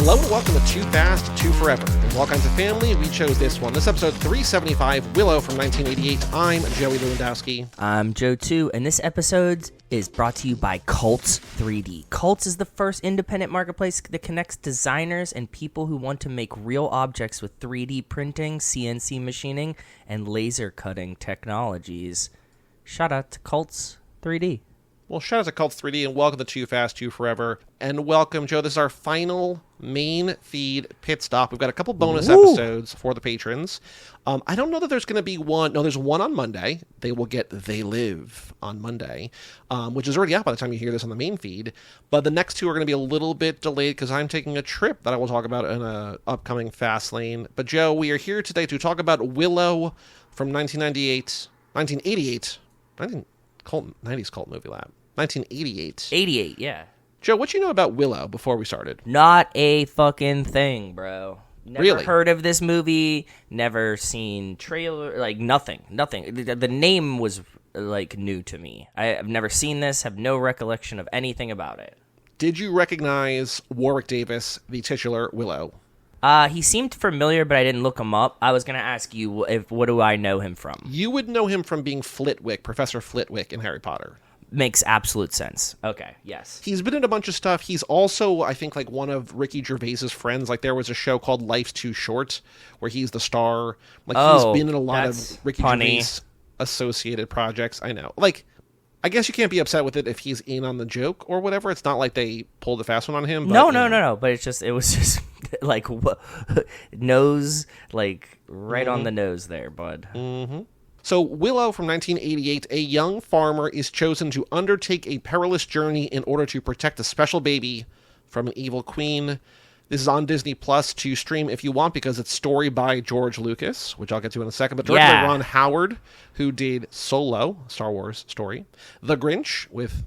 Hello and welcome to Too Fast, Too Forever. There's all kinds of family. We chose this one. This episode 375, Willow from 1988. I'm Joey Lewandowski. I'm Joe 2, and this episode is brought to you by Cults 3D. Cults is the first independent marketplace that connects designers and people who want to make real objects with 3D printing, CNC machining, and laser cutting technologies. Shout out to Cults 3D. Well, shout out to Cults 3D and welcome to Too Fast, Too Forever. And welcome, Joe. This is our final main feed pit stop. We've got a couple bonus episodes for the patrons. I don't know that there's going to be one. No, there's one on Monday. They will get They Live on Monday, which is already out by the time you hear this on the main feed. But the next two are going to be a little bit delayed because I'm taking a trip that I will talk about in an upcoming Fast Lane. But, Joe, we are here today to talk about Willow from 1988. 90s cult movie lab. 1988. 88, yeah. Joe, what you know about Willow before we started? Not a fucking thing, bro. Never Really? heard of this movie, never seen trailer, like nothing. The name was like new to me. I've never seen this, have no recollection of anything about it. Did you recognize Warwick Davis, the titular Willow? He seemed familiar, but I didn't look him up. I was going to ask you, what do I know him from? You would know him from being Flitwick, Professor Flitwick in Harry Potter. Makes absolute sense. Okay, yes. He's been in a bunch of stuff. He's also, I think, like one of Ricky Gervais's friends. Like there was a show called Life's Too Short where he's the star. Like he's been in a lot of Ricky Gervais associated projects. I know. Like, I guess you can't be upset with it if he's in on the joke or whatever. It's not like they pulled a fast one on him. But, No. But it was just like nose, like right on the nose there, bud. Mm-hmm. So Willow from 1988, a young farmer is chosen to undertake a perilous journey in order to protect a special baby from an evil queen. This is on Disney Plus to stream if you want because it's story by George Lucas, which I'll get to in a second, but directed by Ron Howard, who did Solo, Star Wars story, The Grinch with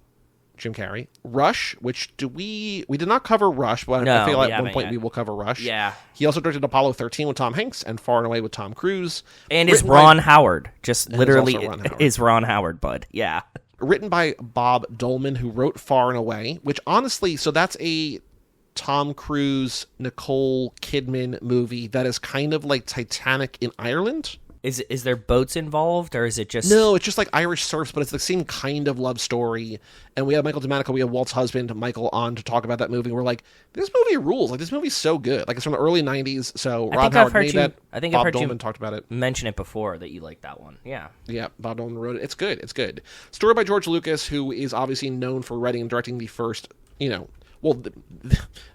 Jim Carrey, Rush, which we did not cover Rush, but I feel like at one point we will cover Rush. Yeah. He also directed Apollo 13 with Tom Hanks and Far and Away with Tom Cruise. And is Ron Howard. Just literally is Ron Howard, bud. Yeah. Written by Bob Dolman, who wrote Far and Away, which honestly, so that's a Tom Cruise, Nicole Kidman movie that is kind of like Titanic in Ireland. Is there boats involved, or is it just... No, it's just like Irish surfs, but it's the same kind of love story. And we have Michael DeManico, we have Walt's husband, Michael, on to talk about that movie. We're like, this movie rules. Like, this movie's so good. Like, it's from the early 90s, so Ron Howard made that. I think Bob I've heard Dolman you talked about it. Mention it before that you like that one. Yeah. Yeah, Bob Dolman wrote it. It's good. It's good. Story by George Lucas, who is obviously known for writing and directing the first,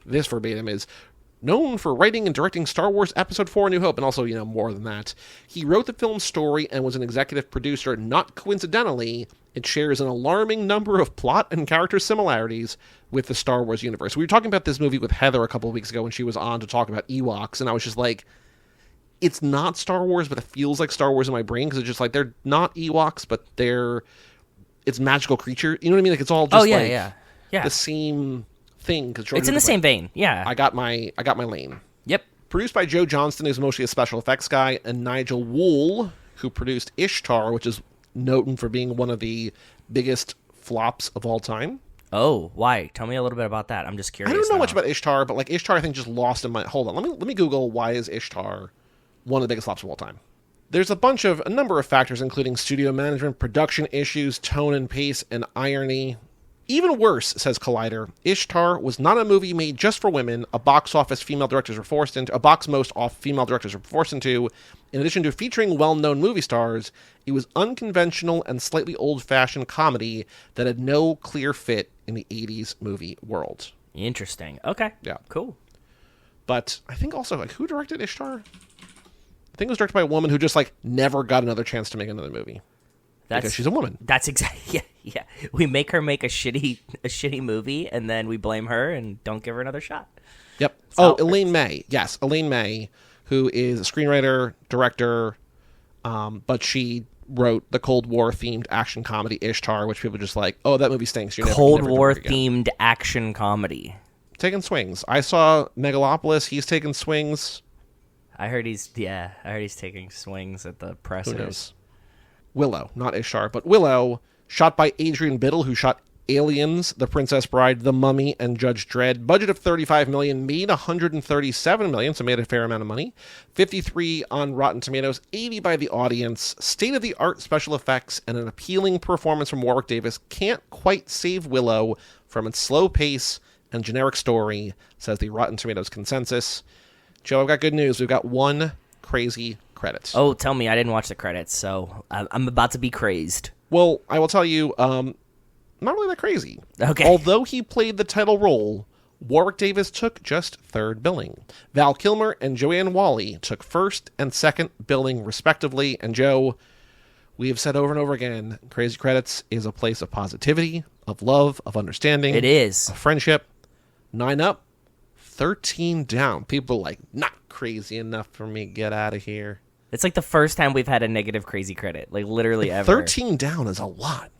this verbatim is... known for writing and directing Star Wars Episode 4 A New Hope, and also, more than that. He wrote the film's story and was an executive producer. Not coincidentally, it shares an alarming number of plot and character similarities with the Star Wars universe. We were talking about this movie with Heather a couple of weeks ago when she was on to talk about Ewoks, and I was just like, it's not Star Wars, but it feels like Star Wars in my brain, because it's just like, they're not Ewoks, but it's magical creature. You know what I mean? Like, it's all just the same... thing, because it's in the same vein. Yeah, I got my lane. Yep. Produced by Joe Johnston, who's mostly a special effects guy, and Nigel Wool, who produced Ishtar, which is known for being one of the biggest flops of all time. Oh, why? Tell me a little bit about that. I'm just curious. I don't know much about Ishtar, but like Ishtar, I think just lost in my. Hold on, let me Google why is Ishtar one of the biggest flops of all time. There's a number of factors, including studio management, production issues, tone and pace, and irony. Even worse, says Collider, Ishtar was not a movie made just for women. A box most female directors were forced into. In addition to featuring well-known movie stars, it was unconventional and slightly old-fashioned comedy that had no clear fit in the 80s movie world. Interesting. Okay. Yeah. Cool. But I think also, like, who directed Ishtar? I think it was directed by a woman who just, like, never got another chance to make another movie. Because she's a woman. That's exactly, yeah. We make her make a shitty movie, and then we blame her and don't give her another shot. Yep. Elaine May. Yes, Elaine May, who is a screenwriter, director, but she wrote the Cold War-themed action comedy Ishtar, which people just like, oh, that movie stinks. Cold War-themed action comedy. Taking swings. I saw Megalopolis. He's taking swings. I heard he's taking swings at the pressers. Who knows? Willow, not Ishtar, but Willow, shot by Adrian Biddle, who shot Aliens, The Princess Bride, The Mummy, and Judge Dredd. Budget of $35 million, made $137 million, so made a fair amount of money. 53 on Rotten Tomatoes, 80 by the audience. State-of-the-art special effects and an appealing performance from Warwick Davis can't quite save Willow from its slow pace and generic story, says the Rotten Tomatoes consensus. Joe, I've got good news. We've got one crazy credit. Oh, tell me. I didn't watch the credits, so I'm about to be crazed. Well, I will tell you, not really that crazy. Okay. Although he played the title role, Warwick Davis took just third billing. Val Kilmer and Joanne Whalley took first and second billing, respectively. And Joe, we have said over and over again, Crazy Credits is a place of positivity, of love, of understanding. It is. Of friendship. 9 up, 13 down. People are like, not crazy enough for me. Get out of here. It's like the first time we've had a negative crazy credit, like literally ever. 13 down is a lot.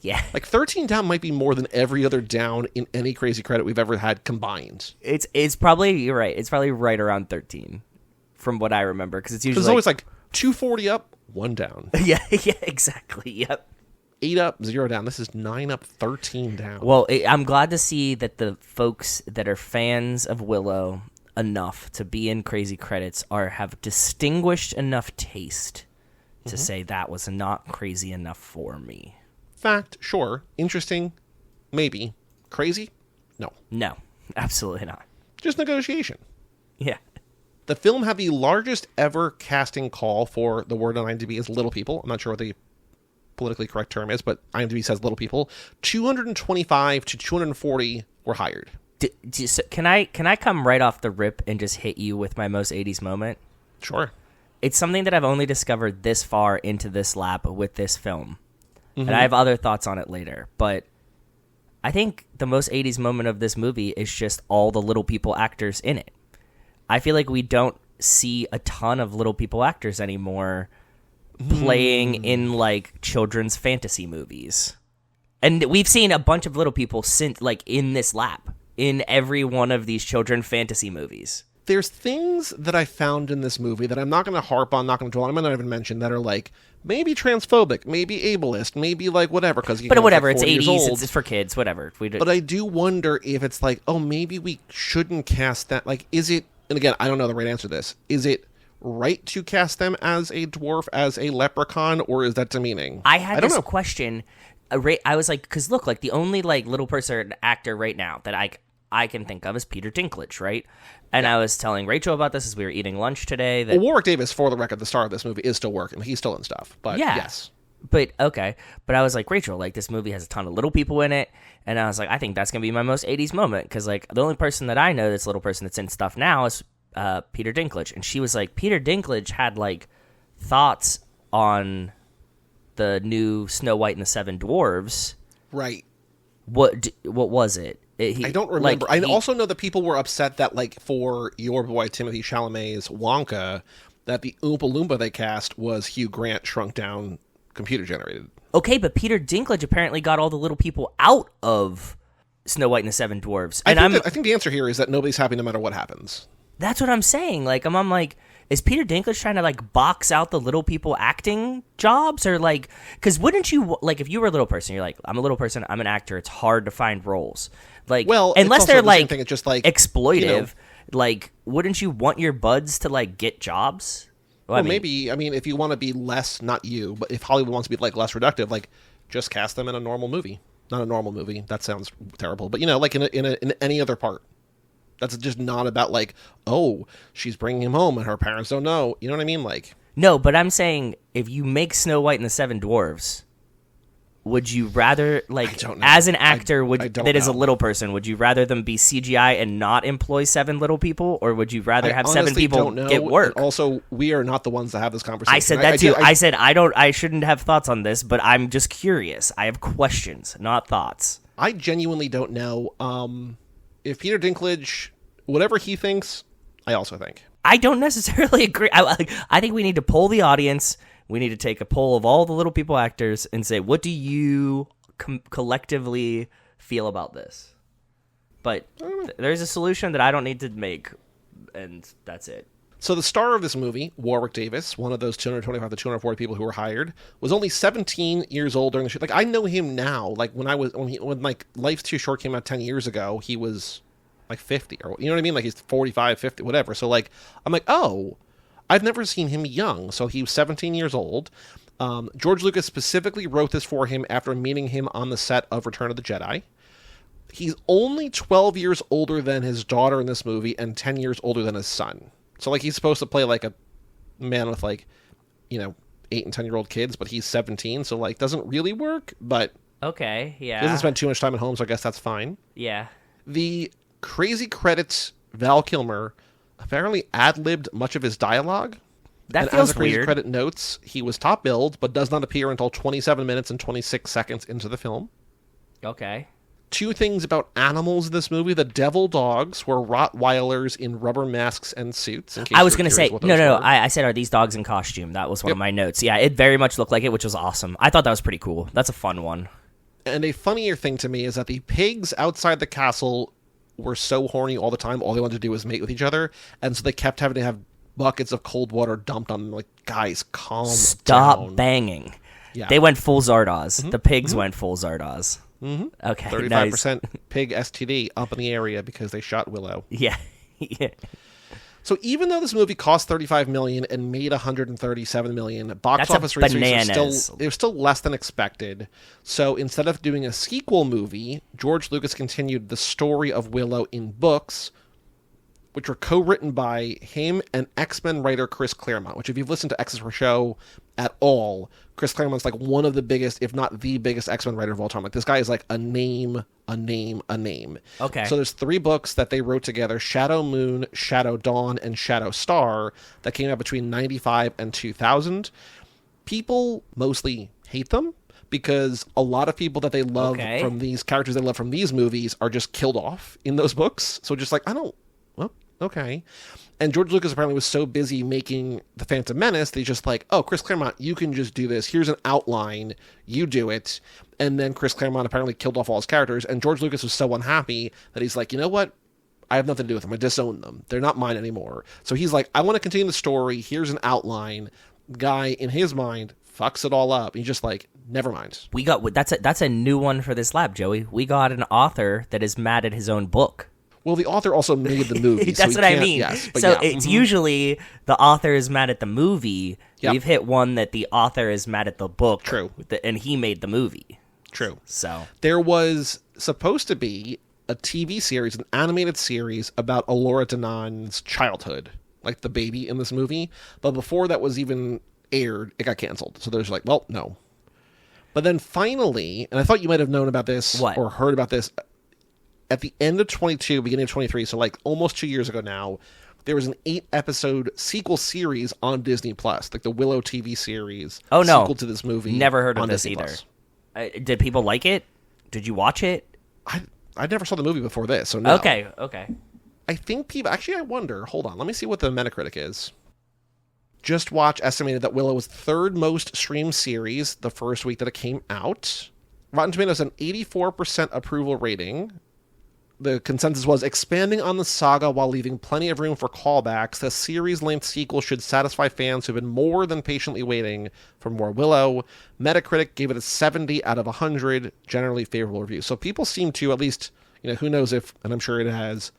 Yeah. Like 13 down might be more than every other down in any crazy credit we've ever had combined. It's probably, you're right. It's probably right around 13 from what I remember, because it's usually It's always like 240 up, 1 down. yeah, exactly. Yep. 8 up, 0 down. This is 9 up, 13 down. Well, I'm glad to see that the folks that are fans of Willow enough to be in crazy credits have distinguished enough taste to say that was not crazy enough for me. Fact, sure. Interesting, maybe. Crazy? No. No, absolutely not. Just negotiation. Yeah. The film had the largest ever casting call for the word on IMDb is little people. I'm not sure what the politically correct term is, but IMDb says little people. 225 to 240 were hired. So can I come right off the rip and just hit you with my most 80s moment? Sure. It's something that I've only discovered this far into this lap with this film. And I have other thoughts on it later, but I think the most 80s moment of this movie is just all the little people actors in it. I feel like we don't see a ton of little people actors anymore playing in like children's fantasy movies. And we've seen a bunch of little people since, like, in this lap, in every one of these children fantasy movies. There's things that I found in this movie that I'm not going to harp on, not going to dwell on, I'm not even mention, that are like maybe transphobic, maybe ableist, maybe like whatever. But whatever, it's 80s, it's for kids, whatever. But I do wonder if it's like, oh, maybe we shouldn't cast that. Like, is it, and again, I don't know the right answer to this, is it right to cast them as a dwarf, as a leprechaun, or is that demeaning? I had this question. I was like, because look, like the only like little person actor right now that I can think of is Peter Dinklage, right? And I was telling Rachel about this as we were eating lunch today. That, well, Warwick Davis, for the record, the star of this movie, is still working. He's still in stuff. But yeah, yes. But okay. But I was like, Rachel, like this movie has a ton of little people in it. And I was like, I think that's going to be my most 80s moment. Because like the only person that I know that's a little person that's in stuff now is Peter Dinklage. And she was like, Peter Dinklage had like thoughts on the new Snow White and the Seven Dwarves. Right. What was it? I don't remember. I also know that people were upset that, like, for your boy Timothée Chalamet's Wonka, that the Oompa Loompa they cast was Hugh Grant shrunk down, computer generated. Okay, but Peter Dinklage apparently got all the little people out of Snow White and the Seven Dwarves. And I think the answer here is that nobody's happy no matter what happens. That's what I'm saying. Like, I'm like, is Peter Dinklage trying to like box out the little people acting jobs, or like, because wouldn't you like if you were a little person, you're like, I'm a little person, I'm an actor, it's hard to find roles. Like, well, unless they're like, it's just like exploitive, you know, like, wouldn't you want your buds to like get jobs? Well, maybe. I mean, if you want to be less, not you, but if Hollywood wants to be like less reductive, like just cast them in a normal movie. Not a normal movie. That sounds terrible, but you know, like in any other part. That's just not about like, oh, she's bringing him home and her parents don't know. You know what I mean? Like, no, but I'm saying if you make Snow White and the Seven Dwarves, would you rather, like, as an actor is a little person, would you rather them be CGI and not employ 7 little people, or would you rather have 7 people get work? And also, we are not the ones that have this conversation. I said that too. I said I shouldn't have thoughts on this, but I'm just curious. I have questions, not thoughts. I genuinely don't know. If Peter Dinklage, whatever he thinks, I also think. I don't necessarily agree. I think we need to poll the audience. We need to take a poll of all the little people actors and say, what do you collectively feel about this? But there's a solution that I don't need to make, and that's it. So the star of this movie, Warwick Davis, one of those 225 to 240 people who were hired, was only 17 years old during the shoot. Like, I know him now. Like, when like Life's Too Short came out 10 years ago, he was like 50, or you know what I mean? Like, he's 45, 50, whatever. So like, I'm like, oh, I've never seen him young. So he was 17 years old. George Lucas specifically wrote this for him after meeting him on the set of Return of the Jedi. He's only 12 years older than his daughter in this movie and 10 years older than his son. So, like, he's supposed to play, like, a man with, like, 8 and 10-year-old kids, but he's 17, so, like, doesn't really work, but... Okay, yeah. He doesn't spend too much time at home, so I guess that's fine. Yeah. The crazy credits, Val Kilmer, apparently ad-libbed much of his dialogue. That feels as the crazy weird. credit notes, he was top billed, but does not appear until 27 minutes and 26 seconds into the film. Okay. 2 things about animals in this movie. The devil dogs were Rottweilers in rubber masks and suits. I was going to say, no. I said, are these dogs in costume? That was one of my notes. Yeah, it very much looked like it, which was awesome. I thought that was pretty cool. That's a fun one. And a funnier thing to me is that the pigs outside the castle were so horny all the time. All they wanted to do was mate with each other. And so they kept having to have buckets of cold water dumped on them. Like, guys, calm Stop down. banging. Yeah. They went full Zardoz. Mm-hmm. The pigs went full Zardoz. Mm-hmm. Okay, 35% nice. pig STD up in the area because they shot Willow. Yeah. Yeah. So even though this movie cost $35 million and made $137 million, box That's office rates bananas. It was still less than expected. So instead of doing a sequel movie, George Lucas continued the story of Willow in books, which were co-written by him and X-Men writer Chris Claremont, which if you've listened to X's for Show at all, Chris Claremont's like one of the biggest, if not the biggest X-Men writer of all time. Like, this guy is like a name. Okay. So there's 3 books that they wrote together, Shadow Moon, Shadow Dawn, and Shadow Star, that came out between 95 and 2000. People mostly hate them because a lot of people that they love from these characters they love from these movies are just killed off in those books. So just like, okay. And George Lucas apparently was so busy making The Phantom Menace, they just like, oh, Chris Claremont, you can just do this. Here's an outline. You do it. And then Chris Claremont apparently killed off all his characters. And George Lucas was so unhappy that he's like, you know what? I have nothing to do with them. I disown them. They're not mine anymore. So he's like, I want to continue the story. Here's an outline. Guy, in his mind, fucks it all up. He's just like, never mind. We got that's a new one for this lab, Joey. We got an author that is mad at his own book. Well, the author also made the movie. That's so what I mean. Yes, so it's usually the author is mad at the movie. Yep. We've hit one that the author is mad at the book. True. And he made the movie. True. So there was supposed to be a TV series, an animated series about Elora Danan's childhood, like the baby in this movie. But before that was even aired, it got canceled. So there's like, well, no. But then finally, and I thought you might have known about this or heard about this, at the end of 22, beginning of 23, so like almost 2 years ago now, there was an 8-episode sequel series on Disney Plus, like the Willow TV series. Oh no, sequel to this movie. Never heard of this Disney either. Did people like it? Did you watch it? I never saw the movie before this, so no. Okay. I think people... Actually, I wonder. Hold on. Let me see what the Metacritic is. Just Watch estimated that Willow was the 3rd most streamed series the first week that it came out. Rotten Tomatoes an 84% approval rating. The consensus was expanding on the saga while leaving plenty of room for callbacks. The series-length sequel should satisfy fans who've been more than patiently waiting for more Willow. Metacritic gave it a 70 out of 100, generally favorable reviews. So people seem to, at least, who knows if, and I'm sure it has,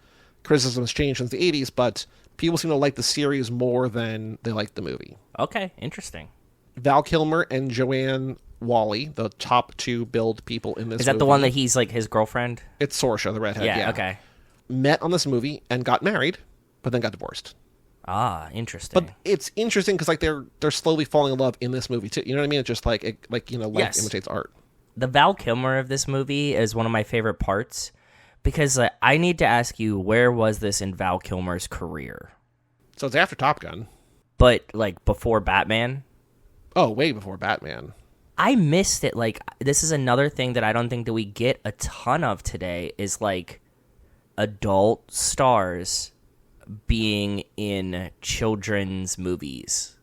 criticism has changed since the 80s, but people seem to like the series more than they like the movie. Okay, interesting. Val Kilmer and Joanne Wally, the top 2 billed people in this movie. Is that the one that he's like his girlfriend? It's Saoirse, the redhead. Yeah, okay. Met on this movie and got married, but then got divorced. Ah, interesting. But it's interesting because like they're slowly falling in love in this movie too. You know what I mean? It's just like life imitates art. The Val Kilmer of this movie is one of my favorite parts because I need to ask you, where was this in Val Kilmer's career? So it's after Top Gun, but like before Batman. Oh, way before Batman. I missed it. Like, this is another thing that I don't think that we get a ton of today is like adult stars being in children's movies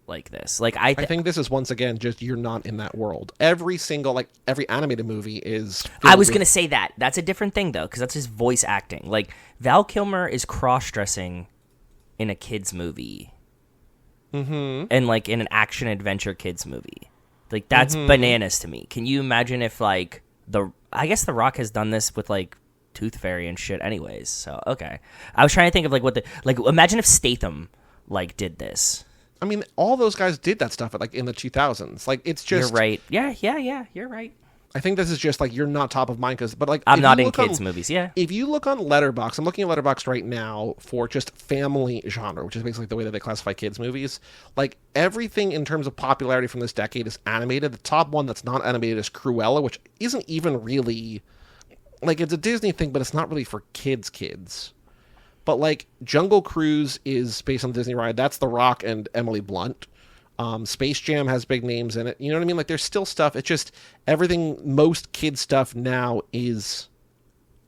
like this. Like, I think this is once again just you're not in that world. Every animated movie is. I was gonna say that. That's a different thing though, because that's his voice acting. Like, Val Kilmer is cross-dressing in a kids movie. Mm-hmm. And like in an action adventure kids movie. Like that's bananas to me. Can you imagine if like I guess The Rock has done this with like Tooth Fairy and shit anyways. So okay. I was trying to think of like imagine if Statham like did this. I mean, all those guys did that stuff like in the 2000s. Like it's just You're right. Yeah, you're right. I think this is just like you're not top of mind but like I'm not in kids movies. Yeah. If you look on Letterboxd, I'm looking at Letterboxd right now for just family genre, which is basically the way that they classify kids movies. Like everything in terms of popularity from this decade is animated. The top one that's not animated is Cruella, which isn't even really like it's a Disney thing, but it's not really for kids. But like Jungle Cruise is based on the Disney ride. That's The Rock and Emily Blunt. Space Jam has big names in it. You know what I mean? Like there's still stuff. It's just everything. Most kid stuff now is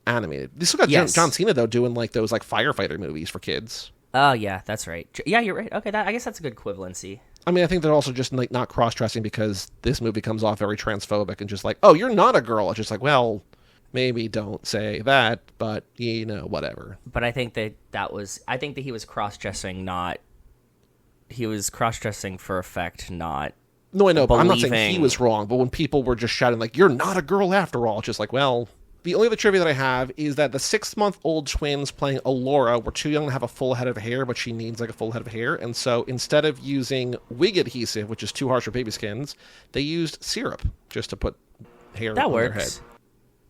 animated. You still got John Cena though doing like those like firefighter movies for kids. Oh yeah, that's right. Yeah, you're right. Okay, I guess that's a good equivalency. I mean, I think they're also just like not cross-dressing because this movie comes off very transphobic and just like, oh, you're not a girl. It's just like, well, maybe don't say that, but you know, whatever. But I think that he was cross-dressing, not. He was cross-dressing for effect, not. No, I know, but I'm not saying believing- he was wrong. But when people were just shouting like, "You're not a girl after all," it's just like, well. The only other trivia that I have is that the 6-month-old twins playing Allura were too young to have a full head of hair, but she needs like a full head of hair, and so instead of using wig adhesive, which is too harsh for baby skins, they used syrup just to put hair on their head.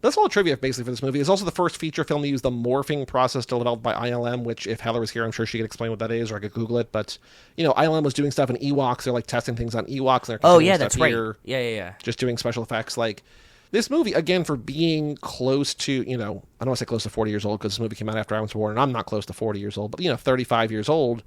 That's all the trivia basically for this movie. It's also the first feature film to use the morphing process developed by ILM, which if Heather was here, I'm sure she could explain what that is, or I could Google it. But, you know, ILM was doing stuff in Ewoks. They're like testing things on Ewoks. And they're that's here, right. Yeah. Just doing special effects. Like, this movie, again, for being close to, you know, I don't want to say close to 40 years old because this movie came out after I was born, and I'm not close to 40 years old, but, you know, 35 years old.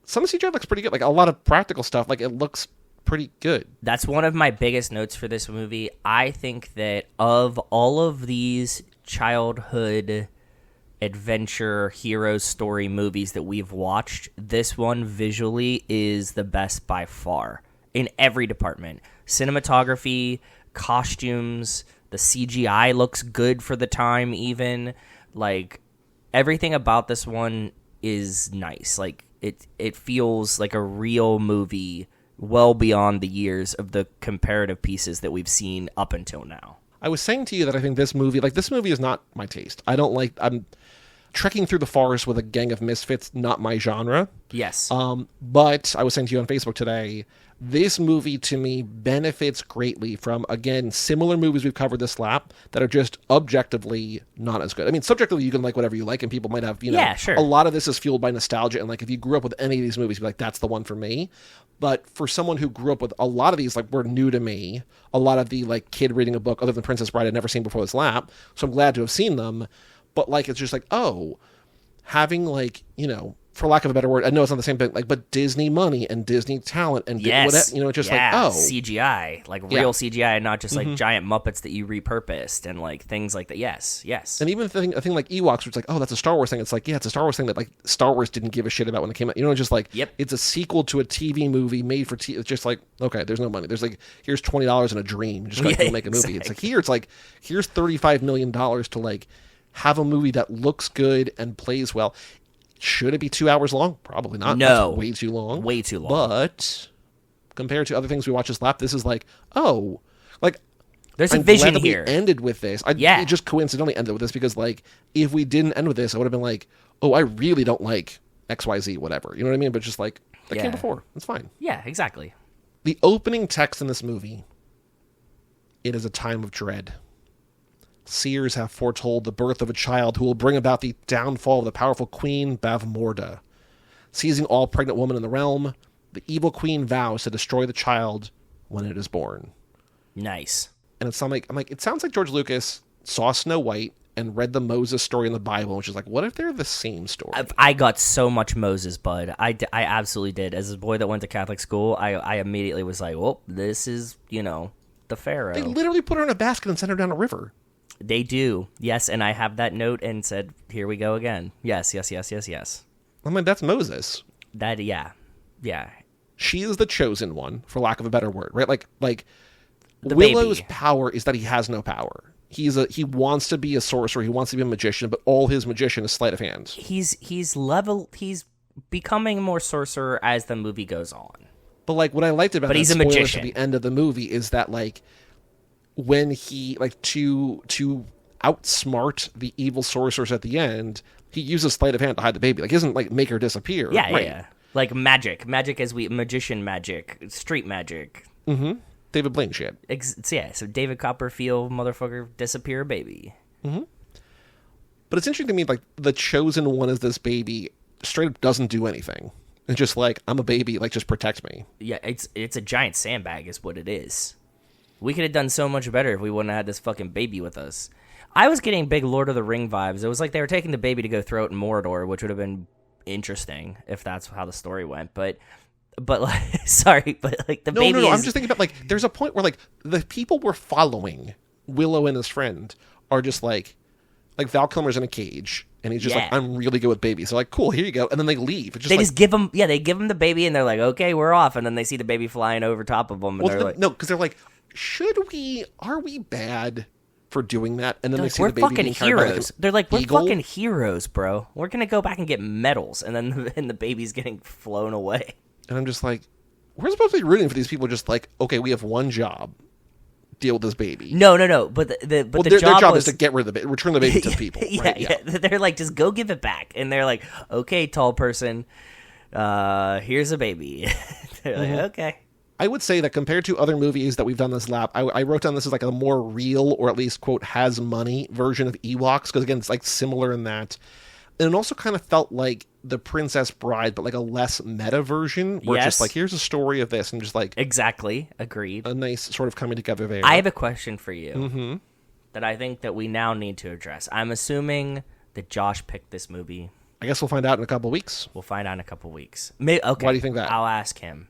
Some of the CGI looks pretty good. Like, a lot of practical stuff, like, it looks pretty good. That's one of my biggest notes for this movie. I think that of all of these childhood adventure hero story movies that we've watched, this one visually is the best by far in every department. Cinematography, costumes, the CGI looks good for the time even. Like everything about this one is nice. Like it feels like a real movie well beyond the years of the comparative pieces that we've seen up until now. I was saying to you that I think this movie is not my taste. I'm trekking through the forest with a gang of misfits, not my genre. Yes. But I was saying to you on Facebook today, this movie to me benefits greatly from, again, similar movies we've covered this lap that are just objectively not as good. I mean, subjectively, you can like whatever you like, and people might have, you know, yeah, sure. A lot of this is fueled by nostalgia, and like if you grew up with any of these movies, you'd be like, that's the one for me. But for someone who grew up with a lot of these, like, were new to me, a lot of the, like, kid reading a book other than Princess Bride I'd never seen before this lap, so I'm glad to have seen them. But, like, it's just like, oh, having, like, you know, for lack of a better word, I know it's not the same thing, like, but Disney money and Disney talent and yes. you know, just like, oh. CGI, like real CGI and not just like giant Muppets that you repurposed and like things like that. Yes. And even a thing like Ewoks, which is like, oh, that's a Star Wars thing. It's like, yeah, it's a Star Wars thing that like Star Wars didn't give a shit about when it came out. You know, just like, It's a sequel to a TV movie made for TV. It's just like, okay, there's no money. There's like, here's $20 in a dream. Just go make a movie. Exactly. It's like here, it's like, here's $35 million to like have a movie that looks good and plays well. Should it be 2 hours long? Probably not. No. That's way too long. Way too long. But compared to other things we watch this lap, this is like, oh, like there's a vision glad that here. We ended with this. It just coincidentally ended with this because like if we didn't end with this, I would have been like, oh, I really don't like XYZ, whatever. You know what I mean? But just like that came before. It's fine. Yeah, exactly. The opening text in this movie, it is a time of dread. Seers have foretold the birth of a child who will bring about the downfall of the powerful queen Bavmorda. Seizing all pregnant women in the realm, the evil queen vows to destroy the child when it is born. Nice. And it's I'm like, it sounds like George Lucas saw Snow White and read the Moses story in the Bible, which is like, what if they're the same story? I got so much Moses, bud. I absolutely did. As a boy that went to Catholic school, I immediately was like, well, this is, you know, the Pharaoh. They literally put her in a basket and sent her down a river. They do. Yes, and I have that note and said, here we go again. Yes. I mean, that's Moses. Yeah. She is the chosen one, for lack of a better word, right? Like the Willow's baby. power is that he has no power. He wants to be a sorcerer. He wants to be a magician, but all his magician is sleight of hand. He's becoming more sorcerer as the movie goes on. But like what I liked about But he's a spoilers magician. at the end of the movie is that like when he like to outsmart the evil sorcerers at the end, he uses sleight of hand to hide the baby. Like he doesn't like make her disappear. Yeah, right? yeah. Like magic as magician magic, street magic. Mm-hmm. David Blaine shit. So David Copperfield, motherfucker, disappear baby. Mm-hmm. But it's interesting to me, like, the chosen one is this baby straight up doesn't do anything. It's just like, I'm a baby, like, just protect me. Yeah, it's a giant sandbag is what it is. We could have done so much better if we wouldn't have had this fucking baby with us. I was getting big Lord of the Ring vibes. It was like they were taking the baby to go throw it in Mordor, which would have been interesting if that's how the story went. But like, sorry, but like the baby No, I'm just thinking about, like, there's a point where, like, the people we're following, Willow and his friend, are just like Val Kilmer's in a cage, and he's just like, I'm really good with babies. So like, cool, here you go. And then they leave. It's just just give him, they give him the baby, and they're like, okay, we're off. And then they see the baby flying over top of them, and they're like, no, because they're like, are we bad for doing that? And then they like, see we're the baby fucking being carried by, like, heroes. They're like, we're eagle. fucking heroes, bro. We're gonna go back and get medals, and then the baby's getting flown away. And I'm just like, we're supposed to be rooting for these people. Just like, okay, we have one job. Deal with this baby. No. But their the job was is to get rid of the baby, return the baby to people. Right? yeah. They're like, just go give it back, and they're like, okay, tall person, here's a baby. They're like, okay. I would say that compared to other movies that we've done this lap, I wrote down this as like a more real, or at least quote has money version of Ewoks, because again, it's like similar in that. And it also kind of felt like The Princess Bride, but like a less meta version, where it's just like, here's a story of this, and just like Exactly. Agreed. a nice sort of coming together there. I have a question for you that I think that we now need to address. I'm assuming that Josh picked this movie. I guess we'll find out in a couple weeks. We'll find out in a couple weeks. Okay. Why do you think that? I'll ask him.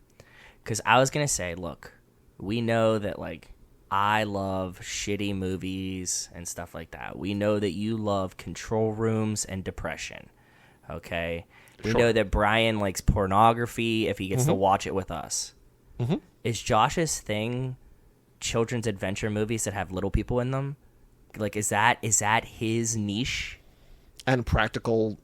Because I was going to say, look, we know that, like, I love shitty movies and stuff like that. We know that you love control rooms and depression. Okay? We know that Brian likes pornography if he gets to watch it with us. Is Josh's thing children's adventure movies that have little people in them? Like, is that his niche? And practical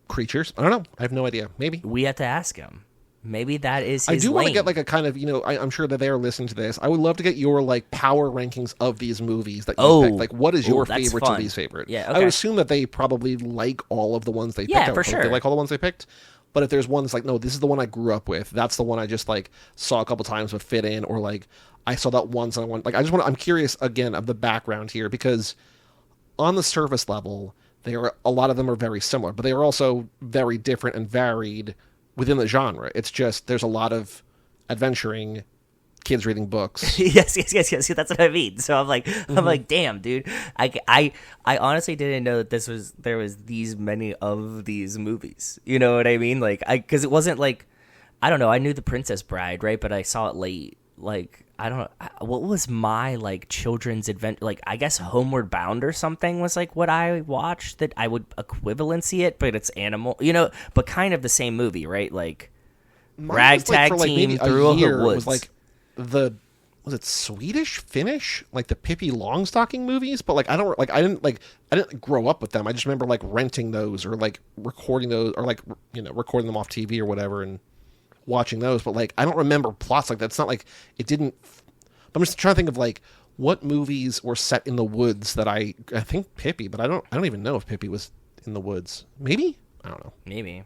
creatures? I don't know. I have no idea. Maybe. We have to ask him. Maybe that is his I do want to lane. get like a kind of, I'm sure that they're listening to this. I would love to get your like power rankings of these movies that you picked. Like, what is your that's favorite to fun. least favorite? Yeah, I okay. would assume that they probably like all of the ones they picked. Yeah, I for would hope sure. They like all the ones they picked. But if there's one that's like, no, this is the one I grew up with. That's the one I just like saw a couple times but fit in, or like I saw that once and I want, like, I'm curious again of the background here, because on the surface level, a lot of them are very similar, but they are also very different and varied within the genre. It's just there's a lot of adventuring, kids reading books. yes. That's what I mean. So I'm like, damn, dude. I honestly didn't know that there was these many of these movies. You know what I mean? Like, because it wasn't like, I don't know. I knew The Princess Bride, right? But I saw it late. Like, I don't know. What was my like children's adventure? Like, I guess Homeward Bound or something was like what I watched that I would equivalency it, but it's animal, but kind of the same movie, right? Like, ragtag team through the woods. Was like was it Swedish, Finnish, like the Pippi Longstocking movies? But like I didn't grow up with them. I just remember like renting those or like recording those or like recording them off TV or whatever and watching those. But like I don't remember plots like that. It's not like it didn't. I'm just trying to think of like what movies were set in the woods that I think Pippi, but I don't even know if Pippi was in the woods. Maybe, I don't know. Maybe.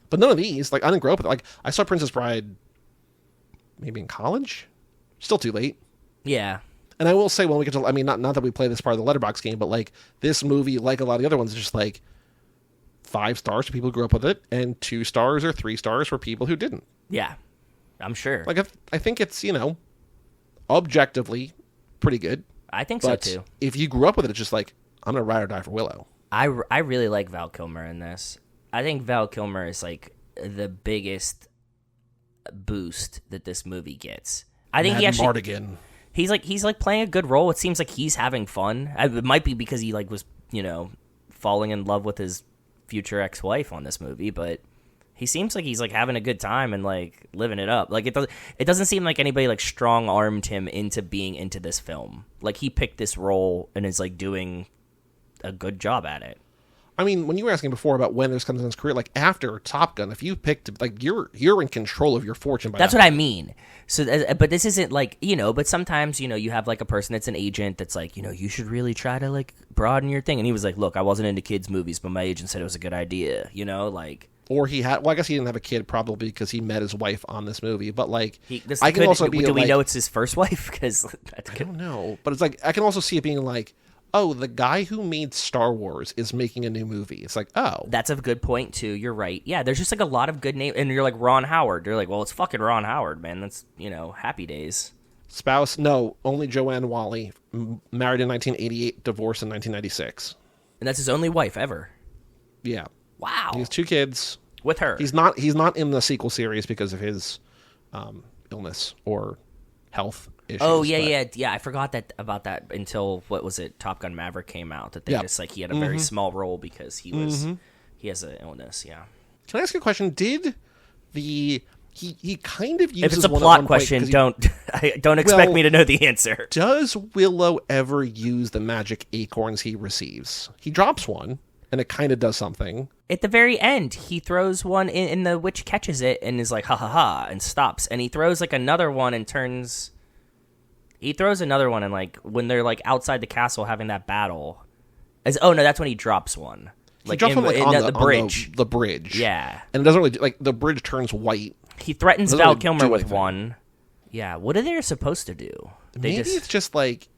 But none of these, like I didn't grow up with it. Like I saw Princess Bride maybe in college. Still too late. Yeah. And I will say when we get to, not that we play this part of the Letterboxd game, but like this movie, like a lot of the other ones, is just like 5 stars for people who grew up with it, and 2 stars or 3 stars for people who didn't. Yeah, I'm sure. Like I think it's objectively pretty good. I think but so too. If you grew up with it, it's just like I'm gonna ride or die for Willow. I really like Val Kilmer in this. I think Val Kilmer is like the biggest boost that this movie gets. I think he actually Mardigan. He's like playing a good role. It seems like he's having fun. It might be because he like was falling in love with his future ex-wife on this movie, but he seems like he's like having a good time and like living it up. Like it doesn't seem like anybody like strong-armed him into being into this film. Like he picked this role and is like doing a good job at it. I mean, when you were asking before about when this comes in his career, like after Top Gun, if you picked, like you're in control of your fortune. That's what I mean. So, but this isn't like, but sometimes, you have like a person that's an agent that's like, you should really try to like broaden your thing. And he was like, look, I wasn't into kids movies, but my agent said it was a good idea, like. Or he had, well, I guess he didn't have a kid probably because he met his wife on this movie. But like, do we know it's his first wife? Because I don't know. But it's like, I can also see it being like, oh, the guy who made Star Wars is making a new movie. It's like, oh. That's a good point, too. You're right. Yeah, there's just like a lot of good names. And you're like Ron Howard. You're like, well, it's fucking Ron Howard, man. That's, Happy Days. Spouse, no, only Joanne Wally. Married in 1988, divorced in 1996. And that's his only wife ever. Yeah. Wow. He has 2 kids. With her. He's not in the sequel series because of his illness or health issues. Oh, yeah. I forgot about that until, what was it, Top Gun Maverick came out, that they just, like, he had a very small role because he has an illness, yeah. Can I ask you a question? Did he kind of uses if it's a one plot question, don't expect me to know the answer. Does Willow ever use the magic acorns he receives? He drops one, and it kind of does something. At the very end, he throws one in, and the witch catches it and is like, ha ha ha, and stops. And he throws like another one and turns. He throws another one, and like when they're like outside the castle having that battle. That's when he drops one. Like, he drops one like on the bridge. On the bridge. Yeah. And it doesn't really, like, the bridge turns white. He threatens Val Kilmer with one. Yeah. What are they supposed to do? Maybe it's just like.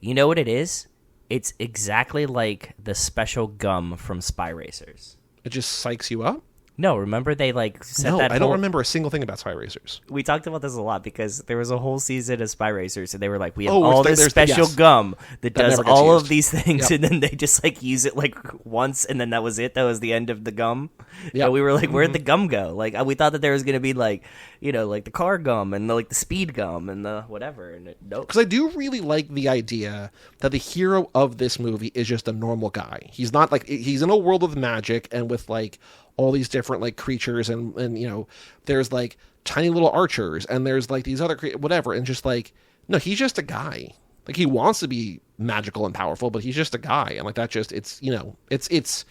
You know what it is? It's exactly like the special gum from Spy Racers. It just psychs you up? No, remember they like set that. I don't remember a single thing about Spy Racers. We talked about this a lot because there was a whole season of Spy Racers, and they were like, "We have all this special gum that does all of these things," and then they just like use it like once, and then that was it. That was the end of the gum. Yeah, and we were like, "Where'd the gum go?" Like we thought that there was gonna be like, like the car gum and like the speed gum and the whatever. And nope. Because I do really like the idea that the hero of this movie is just a normal guy. He's not like he's in a world of magic and with like all these different like creatures and there's like tiny little archers and there's like these other whatever, and just like, no, he's just a guy. Like he wants to be magical and powerful, but he's just a guy, and like that just it's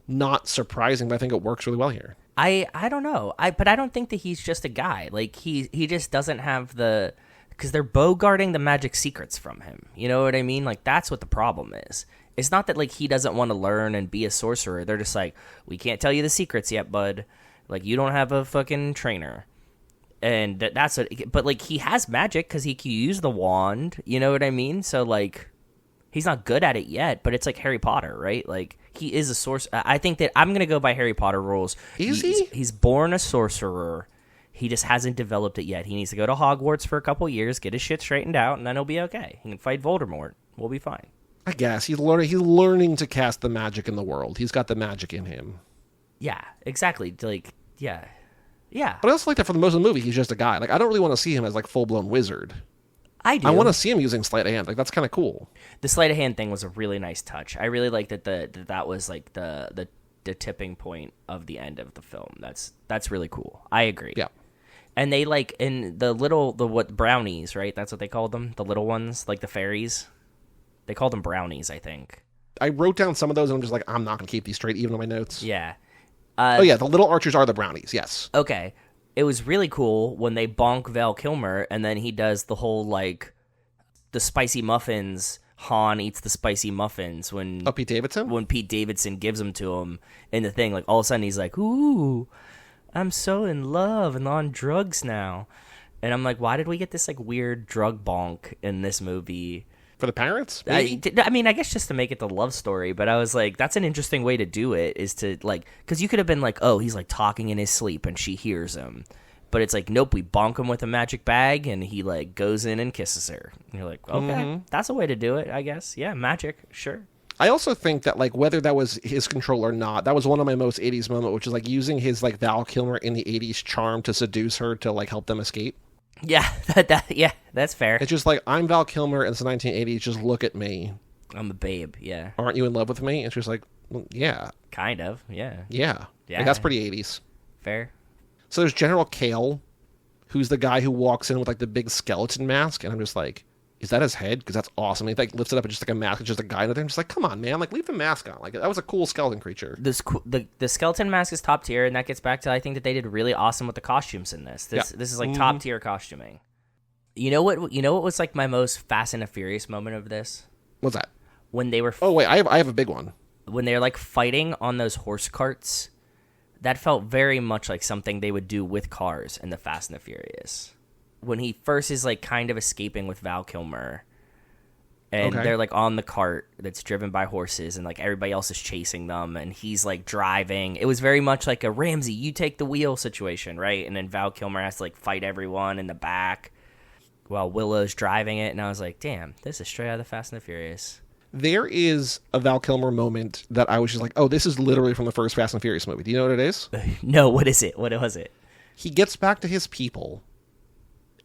not surprising, but I think it works really well here. I don't know. But I don't think that he's just a guy. Like he just doesn't have because they're bogarting the magic secrets from him. You know what I mean? Like that's what the problem is. It's not that like he doesn't want to learn and be a sorcerer. They're just like, we can't tell you the secrets yet, bud. Like you don't have a fucking trainer. And that's what. But like he has magic because he can use the wand. You know what I mean? So like, he's not good at it yet. But it's like Harry Potter, right? Like he is a sorcerer. I think that I'm gonna go by Harry Potter rules. He's born a sorcerer. He just hasn't developed it yet. He needs to go to Hogwarts for a couple years, get his shit straightened out, and then he'll be okay. He can fight Voldemort. We'll be fine. I guess he's learning to cast the magic in the world. He's got the magic in him. Yeah, exactly. Like, yeah. But I also like that for the most of the movie, he's just a guy. Like, I don't really want to see him as like full blown wizard. I do. I want to see him using sleight of hand. Like, that's kind of cool. The sleight of hand thing was a really nice touch. I really like that that was like the tipping point of the end of the film. That's really cool. I agree. Yeah. And they like in the brownies, right? That's what they called them. The little ones, like the fairies. They called them brownies, I think. I wrote down some of those, and I'm just like, I'm not going to keep these straight, even on my notes. Yeah. The little archers are the brownies, yes. Okay. It was really cool when they bonk Val Kilmer, and then he does the whole, like, the spicy muffins. Han eats the spicy muffins when... Oh, Pete Davidson? When Pete Davidson gives them to him in the thing. Like, all of a sudden, he's like, ooh, I'm so in love and on drugs now. And I'm like, why did we get this, like, weird drug bonk in this movie? For the parents? I mean, I guess just to make it the love story, but I was like, that's an interesting way to do it, is to, like, because you could have been like, oh, he's, like, talking in his sleep and she hears him. But it's like, nope, we bonk him with a magic bag and he, like, goes in and kisses her. And you're like, okay, that's a way to do it, I guess. Yeah, magic, sure. I also think that, like, whether that was his control or not, that was one of my most 80s moments, which is, like, using his, like, Val Kilmer in the 80s charm to seduce her to, like, help them escape. Yeah, that's fair. It's just like, I'm Val Kilmer, and it's the 1980s, just look at me. I'm a babe, yeah. Aren't you in love with me? It's just like, well, yeah. Kind of, yeah. Yeah. Like, that's pretty 80s. Fair. So there's General Kale, who's the guy who walks in with, like, the big skeleton mask, and I'm just like, is that his head? Because that's awesome. He like lifts it up and just like a mask, it's just a guy in there. I'm just like, come on, man, like leave the mask on. Like that was a cool skeleton creature. The skeleton mask is top tier, and that gets back to I think that they did really awesome with the costumes in this. This is like top tier costuming. You know what was like my most Fast and the Furious moment of this? What's that? When they were Oh wait, I have a big one. When they're like fighting on those horse carts, that felt very much like something they would do with cars in the Fast and the Furious. When he first is like kind of escaping with Val Kilmer, and they're like on the cart that's driven by horses, and like everybody else is chasing them, and he's like driving. It was very much like a Ramsey, you take the wheel situation, right? And then Val Kilmer has to like fight everyone in the back while Willow's driving it, and I was like, damn, this is straight out of the Fast and the Furious. There is a Val Kilmer moment that I was just like, oh, this is literally from the first Fast and Furious movie. Do you know what it is? No, what is it? What was it? He gets back to his people,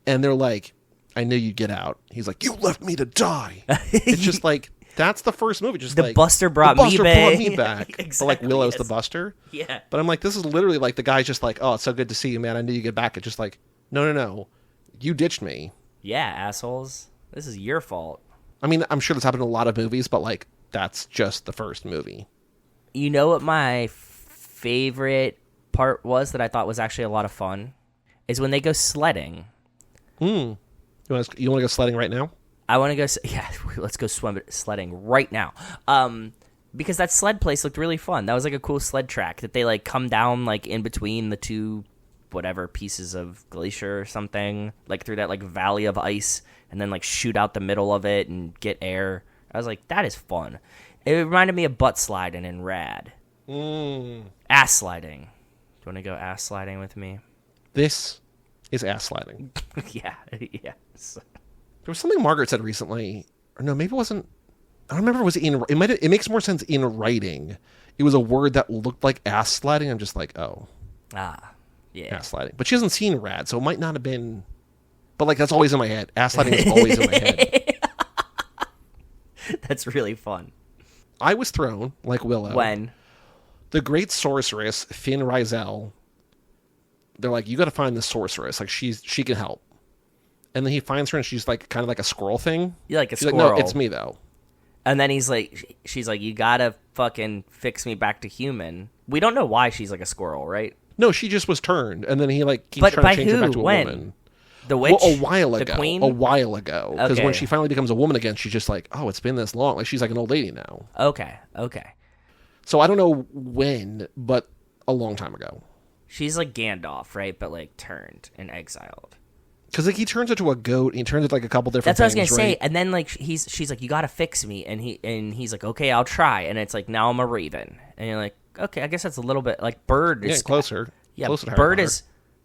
and they're like, I knew you'd get out. He's like, you left me to die. It's just like, that's the first movie. Just the like, Buster brought me back. Exactly, or like Willow's the Buster. Yeah. But I'm like, this is literally like the guy's just like, oh, it's so good to see you, man. I knew you'd get back. It's just like, no. You ditched me. Yeah, assholes. This is your fault. I mean, I'm sure this happened in a lot of movies, but like, that's just the first movie. You know what my favorite part was that I thought was actually a lot of fun? Is when they go sledding. You want to go sledding right now? I want to go. Yeah, let's go sledding right now. Because that sled place looked really fun. That was like a cool sled track that they like come down like in between the two whatever pieces of glacier or something, like through that like valley of ice, and then like shoot out the middle of it and get air. I was like, that is fun. It reminded me of butt sliding in Rad. Ass sliding. Do you want to go ass sliding with me? This is ass sliding. Yeah. There was something Margaret said recently, or no, maybe it wasn't. I don't remember. It was it makes more sense in writing. It was a word that looked like ass sliding. I'm just like, oh, yeah, ass sliding. But she hasn't seen Rad, so it might not have been. But like that's always in my head. Ass sliding is always in my head. That's really fun. I was thrown like Willow when the great sorceress Finn Rizal. They're like, you got to find the sorceress. Like she can help. And then he finds her, and she's like kind of like a squirrel thing. You're like a she's squirrel. Like, no, it's me though. And then she's like, you gotta fucking fix me back to human. We don't know why she's like a squirrel, right? No, she just was turned, and then he like keeps trying to change her back to a woman. The witch? Well, a while ago. The queen? A while ago. Because Okay. when she finally becomes a woman again, she's just like, oh, it's been this long. Like she's like an old lady now. Okay. So I don't know when, but a long time ago. She's like Gandalf, right? But like turned and exiled. Because like he turns into a goat. He turns into like a couple different. That's what things, I was gonna right? say. And then like she's like, you gotta fix me, and he's like, okay, I'll try. And it's like, now I'm a raven, and you're like, okay, I guess that's a little bit like bird. Is, closer. Yeah, closer to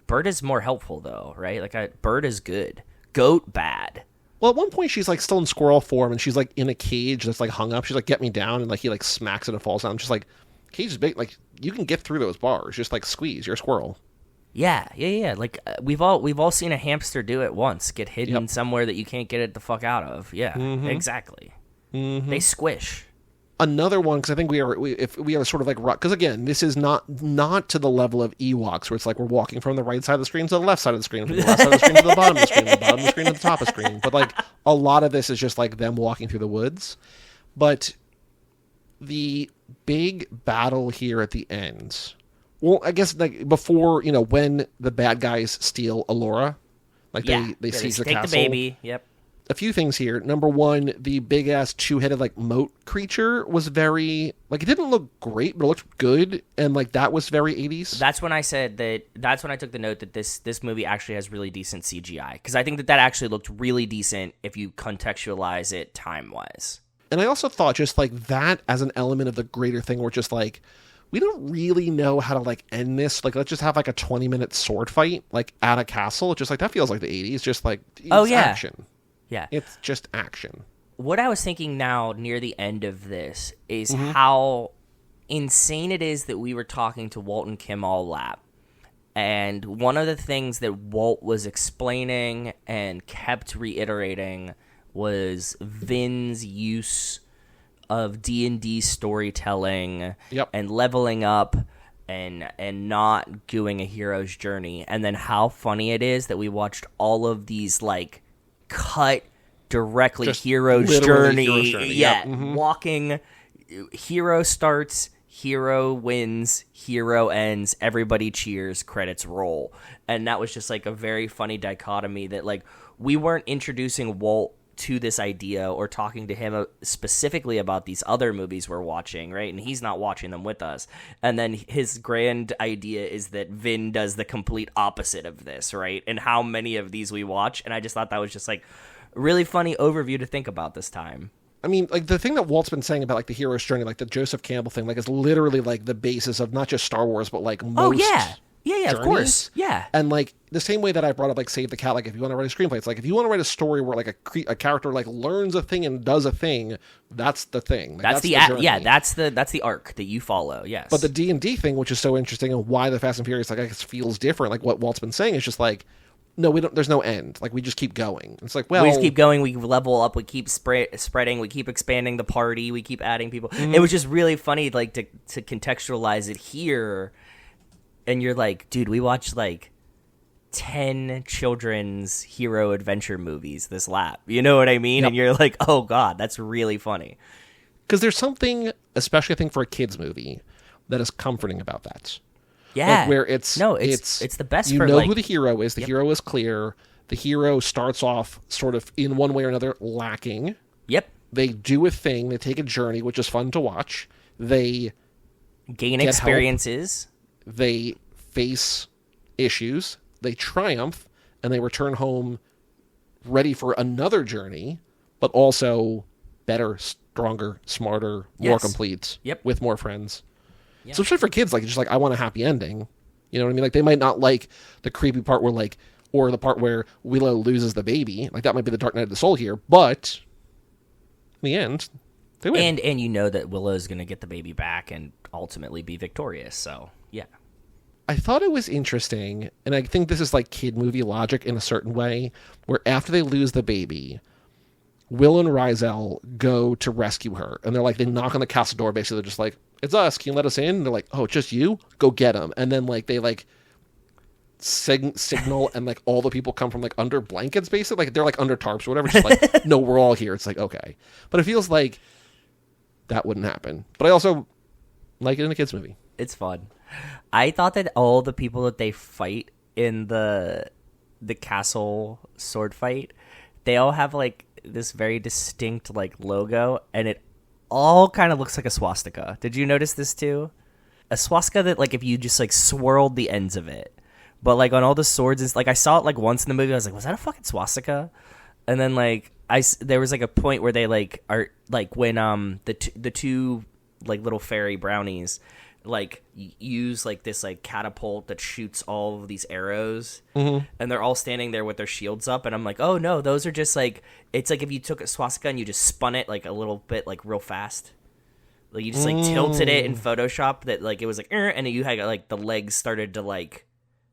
bird is more helpful though, right? Like bird is good, goat bad. Well, at one point she's like still in squirrel form, and she's like in a cage that's like hung up. She's like, get me down, and like he like smacks it and falls down. I'm just like, cage is big. Like you can get through those bars. Just like squeeze. You're a squirrel. Yeah. Like we've all seen a hamster do it once, get hidden somewhere that you can't get it the fuck out of. Yeah, exactly. Mm-hmm. They squish. Another one, because I think we are sort of like, because again, this is not to the level of Ewoks, where it's like we're walking from the right side of the screen to the left side of the screen, from the left side of the screen to the bottom of the screen, from the bottom of the screen to the top of the screen. But like a lot of this is just like them walking through the woods. But the big battle here at the end. Well, I guess like before, when the bad guys steal Allura, like they siege the castle. Take the baby. Yep. A few things here. Number one, the big ass 2-headed like moat creature was very like, it didn't look great, but it looked good, and like that was very 80s. That's when I said that. That's when I took the note that this movie actually has really decent CGI, because I think that actually looked really decent if you contextualize it time wise. And I also thought just like that as an element of the greater thing, where just like, we don't really know how to like end this. Like, let's just have like a 20-minute sword fight like at a castle. Just like that feels like the 80s. Just like action. Yeah, it's just action. What I was thinking now near the end of this is how insane it is that we were talking to Walt and Kim all lap. And one of the things that Walt was explaining and kept reiterating was Vin's use of D&D storytelling and leveling up and not doing a hero's journey. And then how funny it is that we watched all of these like cut directly Just hero's literally journey. hero's journey. Yeah, Yep. walking. Hero starts, hero wins, hero ends, everybody cheers, credits roll. And that was just like a very funny dichotomy that like we weren't introducing Walt to this idea or talking to him specifically about these other movies we're watching, right? And he's not watching them with us. And then his grand idea is that Vin does the complete opposite of this, right? And how many of these we watch. And I just thought that was just like a really funny overview to think about this time. I mean, like, the thing that Walt's been saying about, like, the hero's journey, like, the Joseph Campbell thing, like, is literally, like, the basis of not just Star Wars, but, like, most Yeah, of course. Yeah. And, like, the same way that I brought up, like, Save the Cat, like, if you want to write a screenplay, it's like, if you want to write a story where, like, a character, like, learns a thing and does a thing, that's the thing. Like, that's the journey. that's the arc that you follow, yes. But the D&D thing, which is so interesting, and why the Fast and Furious, like, I guess feels different, like, what Walt's been saying is just, like, no, there's no end. Like, we just keep going. It's like, well, we just keep going. We level up. We keep spreading. We keep expanding the party. We keep adding people. Mm-hmm. It was just really funny, like, to contextualize it here. And you're like, dude, we watched like 10 children's hero adventure movies this lap. You know what I mean? Yep. And you're like, oh god, that's really funny. Because there's something, especially I think for a kids movie, that is comforting about that. Yeah, Like, where it's the best. You for, know like, who the hero is. The hero is clear. The hero starts off sort of in one way or another lacking. Yep. They do a thing. They take a journey, which is fun to watch. They gain get experiences. help. They face issues. They triumph, and they return home ready for another journey, but also better, stronger, smarter, more complete. Yep. With more friends. Yeah. So especially for kids, like, just like, I want a happy ending. You know what I mean? Like, they might not like the creepy part where, like, or the part where Willow loses the baby. Like, that might be the Dark Night of the Soul here, but in the end, they win. And you know that Willow's going to get the baby back and ultimately be victorious. So, yeah. I thought it was interesting, and I think this is like kid movie logic in a certain way, where after they lose the baby, Will and Rizel go to rescue her. And they're like, they knock on the castle door, basically. They're just like, it's us. Can you let us in? And they're like, oh, just you? Go get him. And then, like, they, like, signal, and, like, all the people come from, like, under blankets, basically. Like, they're, like, under tarps or whatever. Just like, no, we're all here. It's like, okay. But it feels like that wouldn't happen. But I also like it in a kid's movie. It's fun. I thought that all the people that they fight in the castle sword fight, they all have, like, this very distinct, like, logo, and it all kind of looks like a swastika. Did you notice this too? A swastika that, like, if you just, like, swirled the ends of it, but, like, on all the swords, it's like, I saw it, like, once in the movie. I was like, was that a fucking swastika? And then, like, there was, like, a point where they, like, are, like, when the two like little fairy brownies, like, use, like, this, like, catapult that shoots all of these arrows, and they're all standing there with their shields up, and I'm like, oh no, those are just, like, it's like if you took a swastika and you just spun it, like, a little bit, like, real fast, like, you just, like, tilted it in Photoshop, that, like, it was like, and you had, like, the legs started to, like,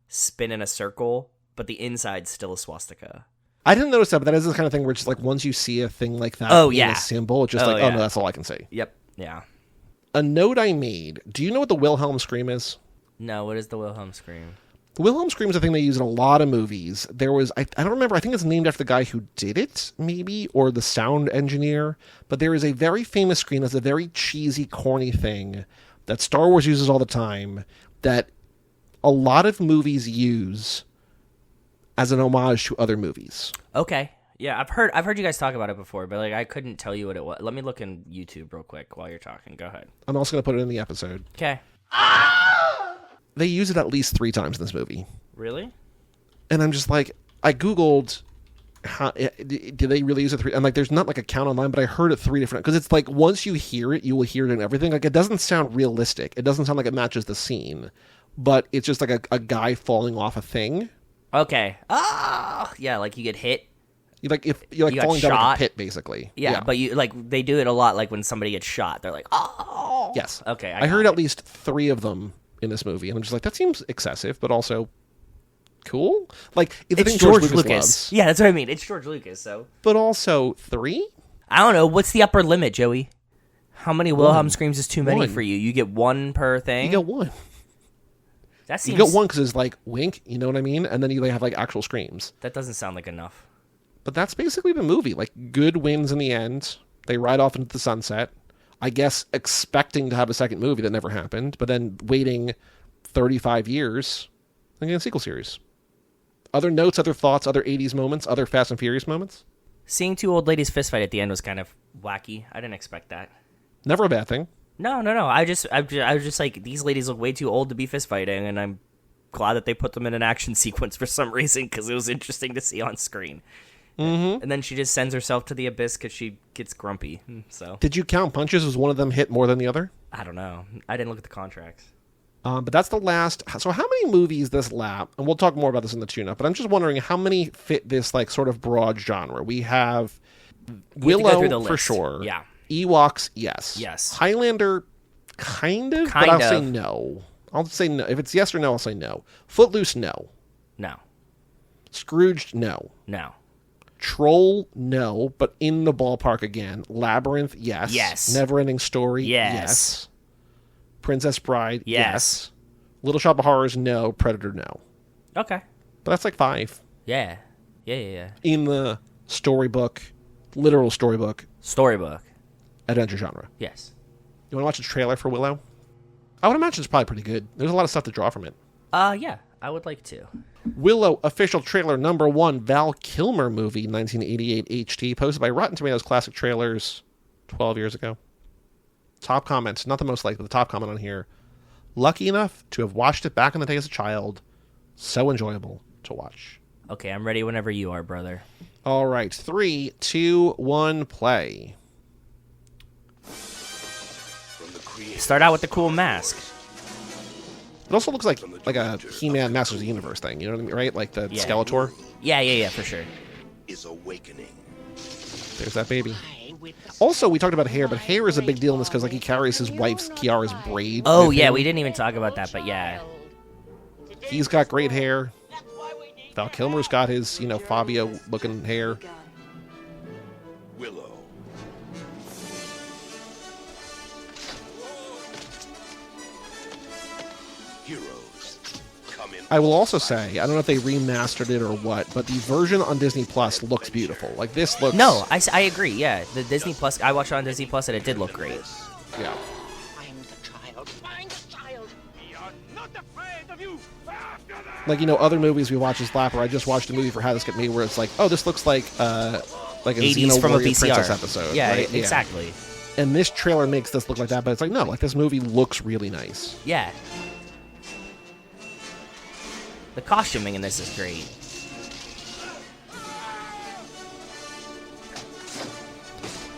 spin in a circle, but the inside's still a swastika. I didn't notice that, but that is the kind of thing where it's just like, once you see a thing like that, in a symbol, it's just oh no, that's all I can see. Yep. Yeah. A note I made. Do you know what the Wilhelm Scream is? No, what is the Wilhelm Scream? The Wilhelm Scream is a thing they use in a lot of movies. There was, I don't remember, I think it's named after the guy who did it, maybe, or the sound engineer, but there is a very famous scream that's a very cheesy, corny thing that Star Wars uses all the time, that a lot of movies use as an homage to other movies. Okay. Yeah, I've heard you guys talk about it before, but, like, I couldn't tell you what it was. Let me look in YouTube real quick while you're talking. Go ahead. I'm also going to put it in the episode. Okay. They use it at least 3 times in this movie. Really? And I'm just like, I Googled, how, did they really use it 3? And, like, there's not, like, a count online, but I heard it 3 different, because it's like, once you hear it, you will hear it in everything. Like, it doesn't sound realistic. It doesn't sound like it matches the scene, but it's just like a guy falling off a thing. Okay. Ah, yeah, like you get hit. If you're like falling down like a pit, basically. Yeah, but you, like, they do it a lot. Like when somebody gets shot, they're like, oh. Yes. Okay. I heard at least 3 of them in this movie, and I'm just like, that seems excessive, but also cool. Like, it's the thing George Lucas loves. Yeah, that's what I mean. It's George Lucas, so. But also 3. I don't know. What's the upper limit, Joey? How many Wilhelm Screams is too many for you? You get 1 per thing. You get 1. That seems. You get 1 because it's like wink. You know what I mean? And then you have like actual screams. That doesn't sound like enough. But that's basically the movie. Like, good wins in the end. They ride off into the sunset. I guess expecting to have a second movie that never happened, but then waiting 35 years and getting a sequel series. Other notes, other thoughts, other 80s moments, other Fast and Furious moments? Seeing two old ladies fistfight at the end was kind of wacky. I didn't expect that. Never a bad thing. No. I was just like, these ladies look way too old to be fistfighting, and I'm glad that they put them in an action sequence for some reason because it was interesting to see on screen. Mm-hmm. And then she just sends herself to the abyss because she gets grumpy. So did you count punches? Was one of them hit more than the other? I don't know. I didn't look at the contracts. But that's the last. So how many movies this lap? And we'll talk more about this in the tune-up. But I'm just wondering how many fit this like sort of broad genre. We have Willow for sure. Yeah. Ewoks, yes. Yes. Highlander, kind of. But I'll say no. I'll say no. If it's yes or no, I'll say no. Footloose, no. No. Scrooged, no. No. Troll, no, but in the ballpark again. Labyrinth, yes. Yes. Neverending Story, yes. Princess Bride, yes. Little Shop of Horrors, no. Predator, no. Okay. But that's like 5. Yeah. In the storybook, literal storybook. Storybook. Adventure genre. Yes. You want to watch a trailer for Willow? I would imagine it's probably pretty good. There's a lot of stuff to draw from it. Yeah. I would like to. Willow official trailer number 1, Val Kilmer movie, 1988 HT, posted by Rotten Tomatoes Classic Trailers 12 years ago. Top comments, not the most liked, but the top comment on here. Lucky enough to have watched it back in the day as a child. So enjoyable to watch. Okay, I'm ready whenever you are, brother. All right, 3, 2, 1, play. Start out with the cool mask. It also looks like a He-Man Masters of the Universe thing, you know what I mean, right? Like the Skeletor. Yeah, for sure. Is awakening. There's that baby. Also, we talked about hair, but hair is a big deal in this because like he carries his wife's Kiara's braid. Oh yeah, we didn't even talk about that, but yeah. He's got great hair. Val Kilmer's got his, Fabio-looking hair. Willow. Heroes come in. I will also say, I don't know if they remastered it or what, but the version on Disney Plus looks beautiful. Like this looks. No, I agree. Yeah, the Disney Plus. I watched it on Disney Plus, and it did look great. Yeah. Find the child. Find the child. We are not afraid of you. Like other movies we watch as Flapper. I just watched a movie for How This Get Me where it's like, oh, this looks like a 80s from a VCR Princess episode. Yeah, right? exactly. And this trailer makes this look like that, but it's like no, like this movie looks really nice. Yeah. The costuming in this is great.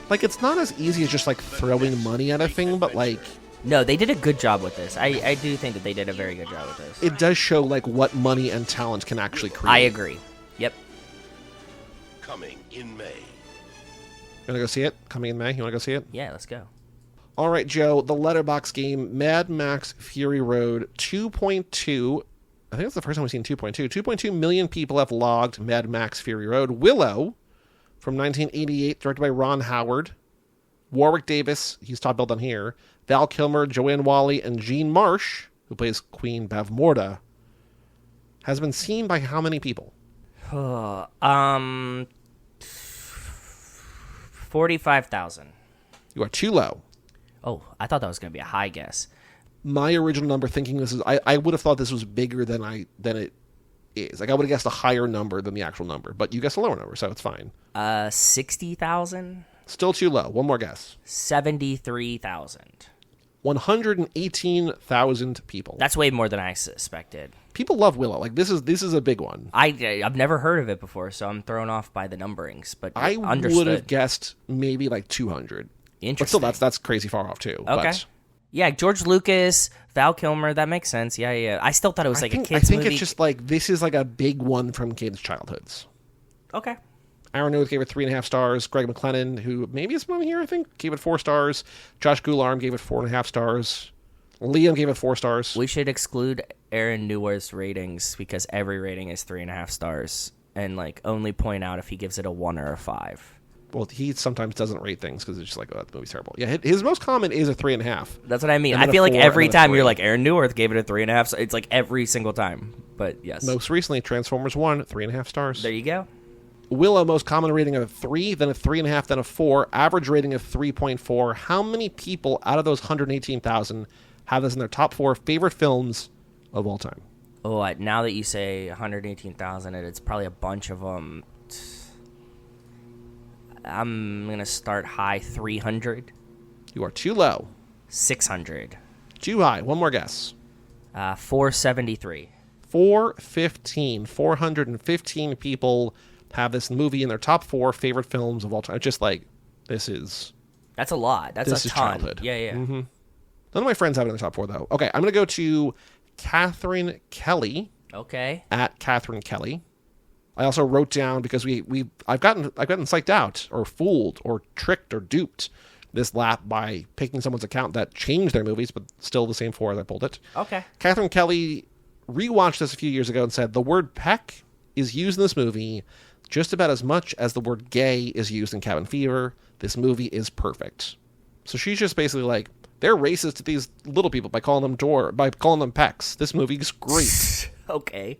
Like it's not as easy as just like throwing money at a thing, but like. No, they did a good job with this. I do think that they did a very good job with this. It does show like what money and talent can actually create. I agree. Yep. Coming in May. You want to go see it? Coming in May? You want to go see it? Yeah, let's go. All right, Joe. The Letterboxd game, Mad Max Fury Road 2.2. I think that's the first time we've seen 2.2. 2.2 million people have logged Mad Max Fury Road. Willow from 1988, directed by Ron Howard. Warwick Davis, he's top billed on here. Val Kilmer, Joanne Whalley, and Jean Marsh, who plays Queen Bavmorda, has been seen by how many people? 45,000. You are too low. Oh, I thought that was going to be a high guess. My original number, thinking this is, I would have thought this was bigger than it is. Like I would have guessed a higher number than the actual number, but you guessed a lower number, so it's fine. 60,000. Still too low. One more guess. 73,000. 118,000 people. That's way more than I suspected. People love Willow. Like this is a big one. I've never heard of it before, so I'm thrown off by the numberings. But I would have guessed maybe like 200. Interesting. But still, that's crazy far off too. Okay. But yeah, George Lucas, Val Kilmer, that makes sense. Yeah. I still thought it was like a kids' movie. I think it's just like this is like a big one from kids' childhoods. Okay. Aaron North gave it 3.5 stars. Greg McLennan, who maybe is from here, I think, gave it 4 stars. Josh Goularm gave it 4.5 stars. Liam gave it 4 stars. We should exclude Aaron Newer's ratings because every rating is 3.5 stars, and like only point out if he gives it a 1 or a 5. Well, he sometimes doesn't rate things because it's just like, oh, that movie's terrible. Yeah, his most common is a 3.5. That's what I mean. I feel like every time you're like, Aaron Newerth gave it a 3.5. So it's like every single time. But yes. Most recently, Transformers 1, 3.5 stars. There you go. Willow, most common rating of a 3, then a 3.5, then a 4, average rating of 3.4. How many people out of those 118,000 have this in their top 4 favorite films of all time? Oh, now that you say 118,000, it's probably a bunch of them. I'm going to start high 300. You are too low. 600. Too high. One more guess. 473. 415. 415 people have this movie in their top 4 favorite films of all time. Just like, this is... That's a lot. That's this a is ton. childhood. Yeah, yeah. Mm-hmm. None of my friends have it in the top 4, though. Okay, I'm going to go to Catherine Kelly. Okay. At Catherine Kelly. I also wrote down, because I've gotten psyched out or fooled or tricked or duped this lap by picking someone's account that changed their movies, but still the same 4 as I pulled it. Okay. Catherine Kelly rewatched this a few years ago and said the word peck is used in this movie just about as much as the word gay is used in Cabin Fever. This movie is perfect. So she's just basically like, they're racist to these little people by calling them pecks. This movie's great. Okay.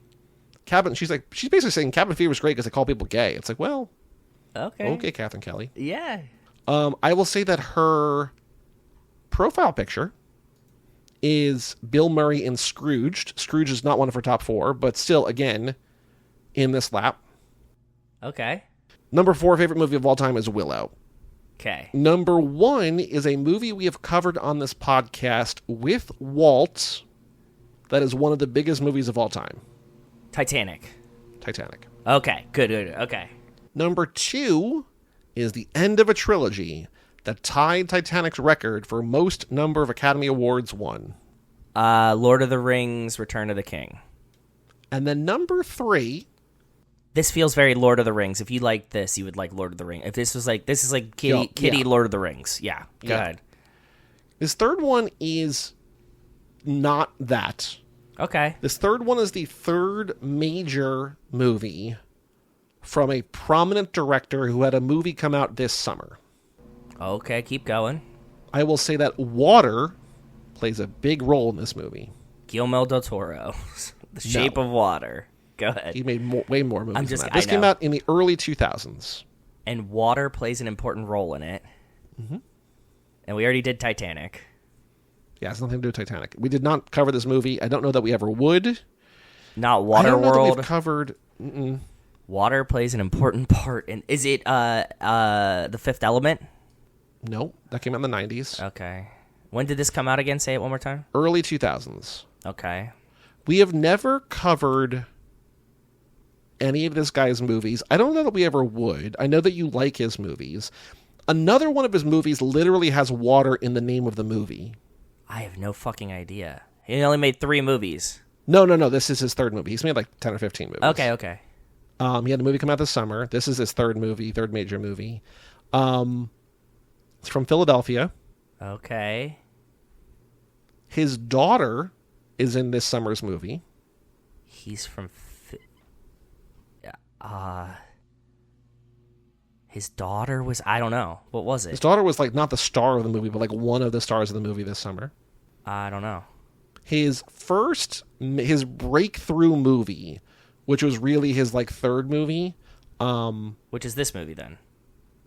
She's basically saying Cabin Fever is great because they call people gay. It's like, well, okay, Catherine Kelly. Yeah. I will say that her profile picture is Bill Murray in Scrooged. Scrooge is not one of her top 4, but still, again, in this lap. Okay. Number 4 favorite movie of all time is Willow. Okay. Number 1 is a movie we have covered on this podcast with Walt that is one of the biggest movies of all time. Titanic. Okay, good. Okay. Number 2 is the end of a trilogy that tied Titanic's record for most number of Academy Awards won. Lord of the Rings, Return of the King. And then number 3... This feels very Lord of the Rings. If you like this, you would like Lord of the Rings. If this is like Kitty Lord of the Rings. Yeah, go ahead. This third one is not that. Okay. This third one is the third major movie from a prominent director who had a movie come out this summer. Okay, keep going. I will say that water plays a big role in this movie. Guillermo del Toro. The Shape of Water. Go ahead. He made way more movies than that. This I came know. out in the early 2000s. And water plays an important role in it. Mm-hmm. And we already did Titanic. Yeah, it's nothing to do with Titanic. We did not cover this movie. I don't know that we ever would. Not Waterworld. I don't know that we've covered... Water plays an important part in... Is it The Fifth Element? No, that came out in the 90s. Okay. When did this come out again? Say it one more time. Early 2000s. Okay. We have never covered any of this guy's movies. I don't know that we ever would. I know that you like his movies. Another one of his movies literally has water in the name of the movie. I have no fucking idea. He only made 3 movies. No. This is his third movie. He's made like 10 or 15 movies. Okay. He had a movie come out this summer. This is his third major movie. It's from Philadelphia. Okay. His daughter is in this summer's movie. He's from... His daughter was... I don't know. What was it? His daughter was like not the star of the movie, but like one of the stars of the movie this summer. I don't know. His breakthrough movie, which was really his like third movie. Which is this movie then?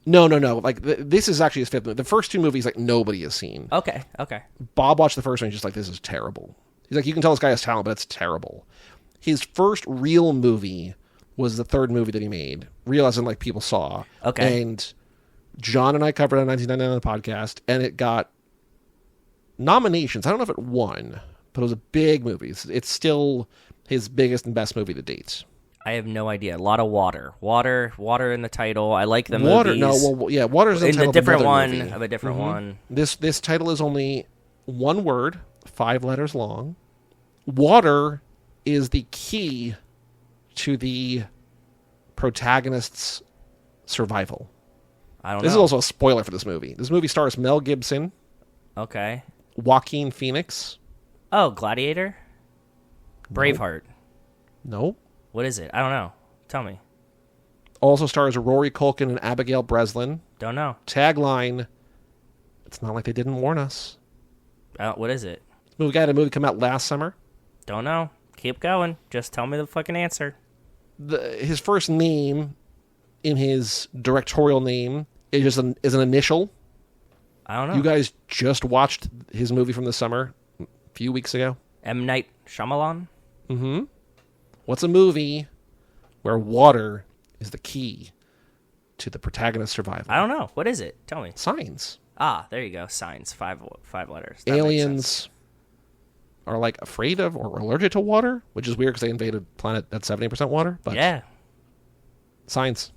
No. Like this is actually his fifth movie. The first 2 movies like nobody has seen. Okay. Bob watched the first one. He's just like, this is terrible. He's like, you can tell this guy has talent, but it's terrible. His first real movie was the third movie that he made. Real as in like people saw. Okay. And John and I covered it in 1999 on the podcast, and it got nominations. I don't know if it won, but it was a big movie. It's still his biggest and best movie to date. I have no idea. A lot of water in the title. I like the Water's movies. in the title of a different one. This title is only one word, 5 letters long. Water is the key to the protagonist's survival. I don't know. This is also a spoiler for this movie. This movie stars Mel Gibson, Okay. Joaquin Phoenix. Oh, Gladiator? Braveheart. Nope. What is it? I don't know. Tell me. Also stars Rory Culkin and Abigail Breslin. Don't know. Tagline, it's not like they didn't warn us. What is it? We had a movie come out last summer. Don't know. Keep going. Just tell me the fucking answer. His first name in his directorial name is just an initial. I don't know. You guys just watched his movie from the summer a few weeks ago. M. Night Shyamalan? Mm-hmm. What's a movie where water is the key to the protagonist's survival? I don't know. What is it? Tell me. Signs. Ah, there you go. Signs. Five letters. That makes sense. Aliens are like afraid of or allergic to water, which is weird because they invaded a planet that's 70% water. But yeah. Signs.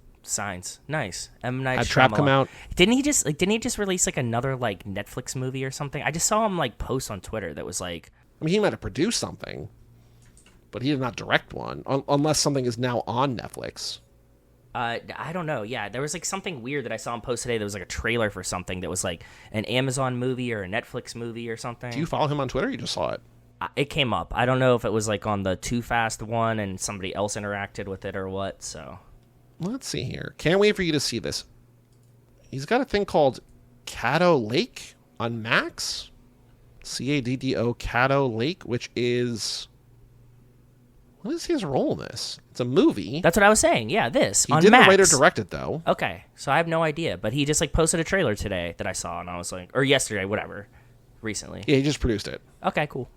Nice. M. Night Had Shyamalan. Trap come out. Didn't he just release like another like Netflix movie or something? I just saw him like post on Twitter that was like, I mean, he might have produced something, but he did not direct one, unless something is now on Netflix. I don't know. Yeah, there was like something weird that I saw him post today. There was like a trailer for something that was like an Amazon movie or a Netflix movie or something. Do you follow him on Twitter? Or you just saw it. It came up. I don't know if it was like on the Too Fast one and somebody else interacted with it or what. So Let's see here. Can't wait for you to see this. He's got a thing called Caddo Lake on Max. Caddo Caddo Lake, which is... What is his role in this? It's a movie. that's what I was saying. Yeah, this He on didn't Max. write or direct it, though. Okay, so I have no idea, but he just like posted a trailer today that I saw, and I was like, or yesterday, whatever, recently. Yeah, he just produced it. Okay, cool.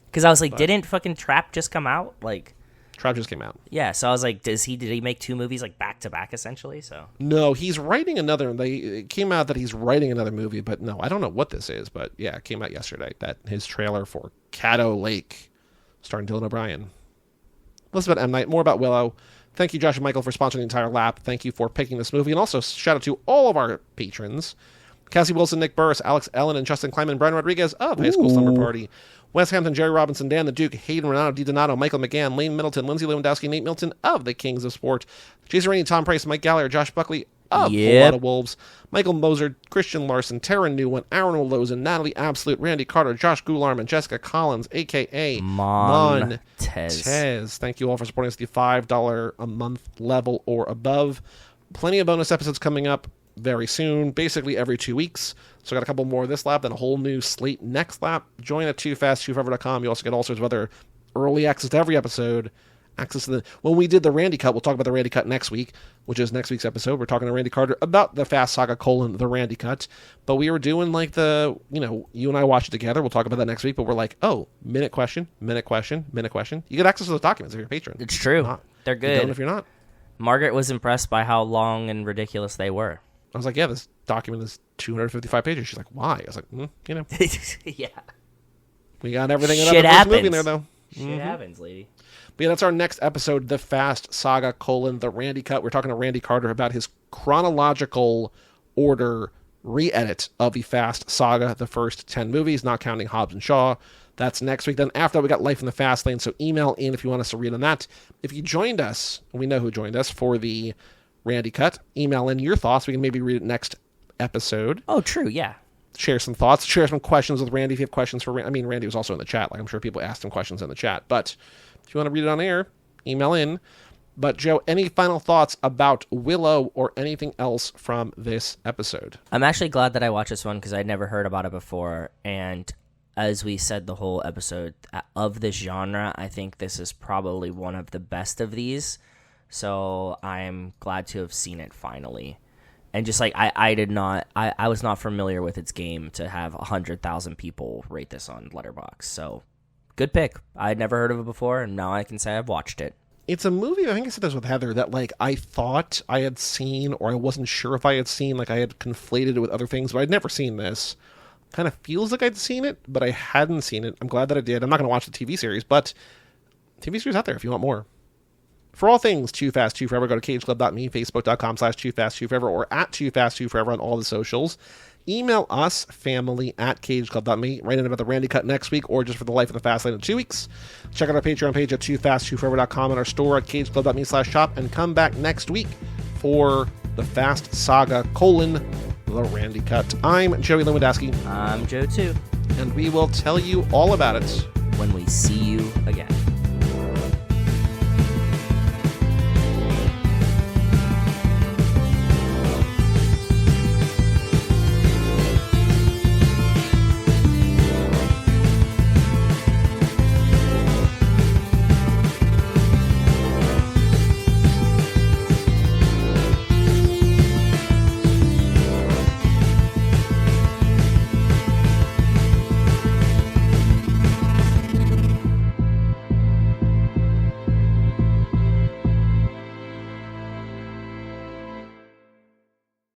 Because I was like, didn't fucking Trap just come out? Like, Trap just came out. yeah. So I was like, did he make two movies like back to back essentially? So No, he's writing another. It came out that he's writing another movie, but no, I don't know what this is. But yeah, it came out yesterday. That his trailer for Caddo Lake, starring Dylan O'Brien. Less about M. Night, more about Willow. Thank you, Josh and Michael, for sponsoring the entire lap. Thank you for picking this movie, and also shout out to all of our patrons: Cassie Wilson, Nick Burris, Alex Ellen, and Justin Kleiman, Brian Rodriguez of High School Slumber Party, Wes Hampton, Jerry Robinson, Dan the Duke, Hayden Renato, Di Donato, Michael McGann, Lane Middleton, Lindsay Lewandowski, Nate Milton of the Kings of Sport, Jason Rainey, Tom Price, Mike Gallagher, Josh Buckley of Full Lot of Wolves, Michael Moser, Christian Larson, Tara Newman, Aaron Wolosen, Natalie Absolute, Randy Carter, Josh Gularm, and Jessica Collins, a.k.a. Montez. Thank you all for supporting us at the $5 a month level or above. Plenty of bonus episodes coming up very soon, basically every 2 weeks. So I got a couple more this lap, then a whole new slate next lap. Join at toofast2forever.com. You also get all sorts of other early access to every episode. Access to when we did the Randy Cut, we'll talk about the Randy Cut next week, which is next week's episode. We're talking to Randy Carter about the Fast Saga : the Randy Cut. But we were doing like you and I watched it together. We'll talk about that next week. But we're like, minute question. You get access to those documents if you're a patron. It's true. They're good. You don't if you're not. Margaret was impressed by how long and ridiculous they were. I was like, yeah, this document is 255 pages. She's like, why? I was like, Yeah. We got everything in Shit the first movie in happens. there, though. Shit happens, lady. But yeah, that's our next episode, The Fast Saga : the Randy Cut. We're talking to Randy Carter about his chronological order re-edit of the Fast Saga, the first 10 movies, not counting Hobbs and Shaw. That's next week. Then after that, we got Life in the Fast Lane, so email in if you want us to read on that. If you joined us, and we know who joined us, for the Randy Cut, email in your thoughts. We can maybe read it next episode. Oh, true, yeah. Share some thoughts, share some questions with Randy if you have questions for Randy. I mean, Randy was also in the chat. Like, I'm sure people asked him questions in the chat. But if you want to read it on air, email in. But, Joe, any final thoughts about Willow or anything else from this episode? I'm actually glad that I watched this one because I'd never heard about it before. And as we said the whole episode, of this genre, I think this is probably one of the best of these. So I'm glad to have seen it finally. And just like I was not familiar with its game to have 100,000 people rate this on Letterboxd. So good pick. I had never heard of it before, and now I can say I've watched it. It's a movie, I think I said this with Heather, that like I thought I had seen, or I wasn't sure if I had seen, like I had conflated it with other things, but I'd never seen this. Kind of feels like I'd seen it, but I hadn't seen it. I'm glad that I did. I'm not going to watch the TV series, but TV series out there if you want more. For all things Too Fast, Too Forever, go to cageclub.me, facebook.com/TooFast2Forever, or at TooFast2Forever on all the socials. Email us, family@cageclub.me. Write in about the Randy Cut next week, or just for the Life of the Fast Lane in 2 weeks. Check out our Patreon page at TooFast2Forever.com and our store at cageclub.me/shop, and come back next week for the Fast Saga: the Randy Cut. I'm Joey Lewandowski. I'm Joe too. And we will tell you all about it when we see you again.